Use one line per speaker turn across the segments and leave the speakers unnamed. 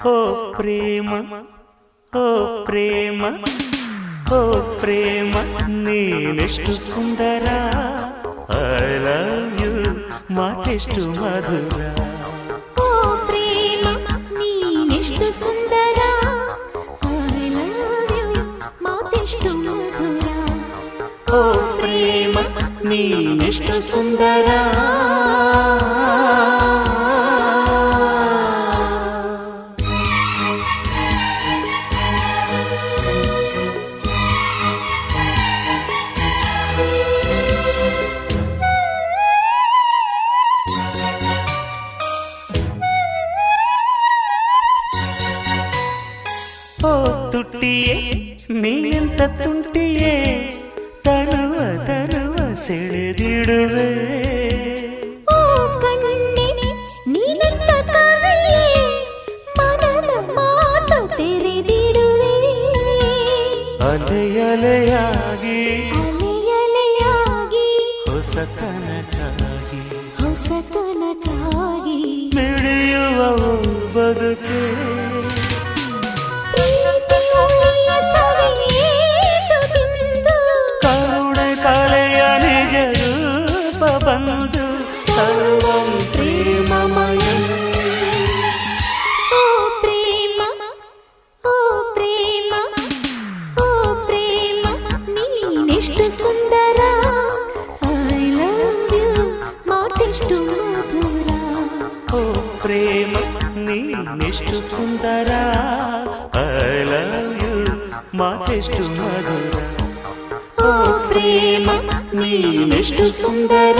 ಓ ಪ್ರೇಮ ಓ ಪ್ರೇಮ ಓ ಪ್ರೇಮ ನೀನೆಷ್ಟು ಸುಂದರ ಐ ಲವ್ ಯು ಮಾತೆಷ್ಟು ಮಧುರ
ಓ ಪ್ರೇಮ ನೀನೆಷ್ಟು ಸುಂದರ ಐ ಲವ್ ಯು ಮಾತೆಷ್ಟು ಮಧುರ
ಓ ಪ್ರೇಮ ನೀನೆಷ್ಟು ಸುಂದರ ಓ ತುಟ್ಟಿಯೇ ನೀನೆಂತ ತುಂಟಿಯೇ ತರುವ ತರುವ ಸೆಳೆದಿಡುವೆ
ಓ ಕಣ್ಣೆ ನೀನೆಂತ ಕವಿಯೇ ಮನದ ಮಾತು ತೆರೆದಿಡುವೆ
ಅಲೆಯಲೆಯಾಗಿ
ಅಲೆಯಲೆಯಾಗಿ
ಹೊಸತನಕ್ಕಾಗಿ
ಹೊಸತನಕ್ಕಾಗಿ
ಮಿಡಿಯುವ ಬದುಕೆ
ಪ್ರೀತಿಯ ಸವಿಯೇಟು ತಿಂದು
ಕರುಣೆ ಕಲೆಯ ನಿಜ ರೂಪ ಬಂದು ಸರ್ವಂ ಪ್ರೇಮಮಯ
ಓ ಪ್ರೇಮ ಓ ಪ್ರೇಮ ಓ ಪ್ರೇಮ ನೀನೆಷ್ಟು ಸುಂದರ ಐ ಲವ್ ಯು ಮಾತೆಷ್ಟು ಮಧುರ
ಓ ಪ್ರೇಮ ನೀನೆಷ್ಟು ಸುಂದರ ಐ ಲವ್ ಯು ಮಾತೆಷ್ಟು ಮಧುರ
ಓ ಪ್ರೇಮ
ನೀನೆಷ್ಟು ಸುಂದರ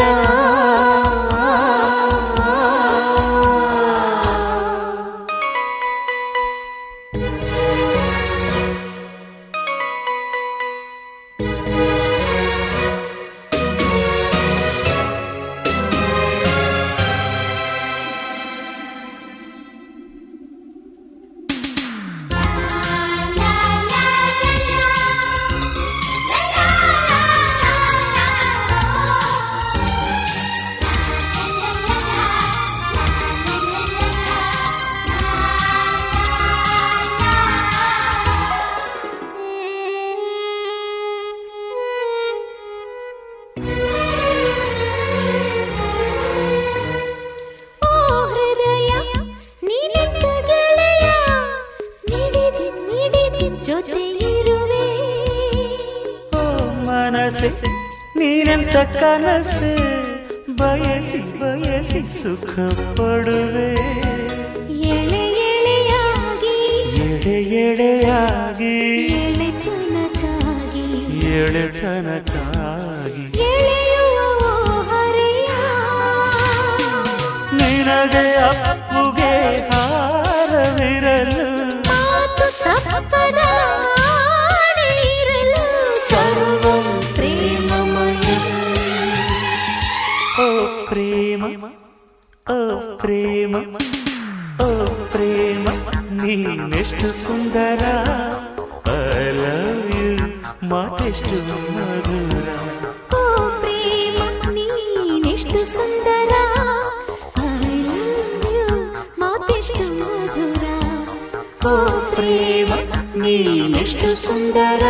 ಮನಸ್ಸೆ ನೀನೆಂತ ಕನಸೆ ಬಯಸಿ ಬಯಸಿ ಸುಖ ಪಡುವೆ
ಎಳೆ ಎಳೆಯಾಗಿ
ಎಡೆ ಎಡೆಯಾಗಿ
ಎಳೆತನಕ್ಕಾಗಿ
ಎಳೆತನಕ್ಕಾಗಿ
ಎಳೆಯುವ ಹರೆಯ
ನಿನಗೆ ಅಪ್ಪುಗೆ ಹಾರವಿರಲು
ಮಾತು ತಪ್ಪದ
ಸರ್ವಂ ಪ್ರೇಮಮಯ ಓ ಪ್ರೇಮ ಓ ಪ್ರೇಮ ಓ ಪ್ರೇಮ ನೀನೆಷ್ಟು ಸುಂದರ ಐ ಲವ್ ಯು ಮಾತೆಷ್ಟು ಮಧುರ
ಓ ಪ್ರೇಮ ನೀನೆಷ್ಟು ಸುಂದರ ಐ ಲವ್ ಯು ಮಾತೆಷ್ಟು ಮಧುರ
ಓ ಪ್ರೇಮ ನೀನೆಷ್ಟು ಸುಂದರ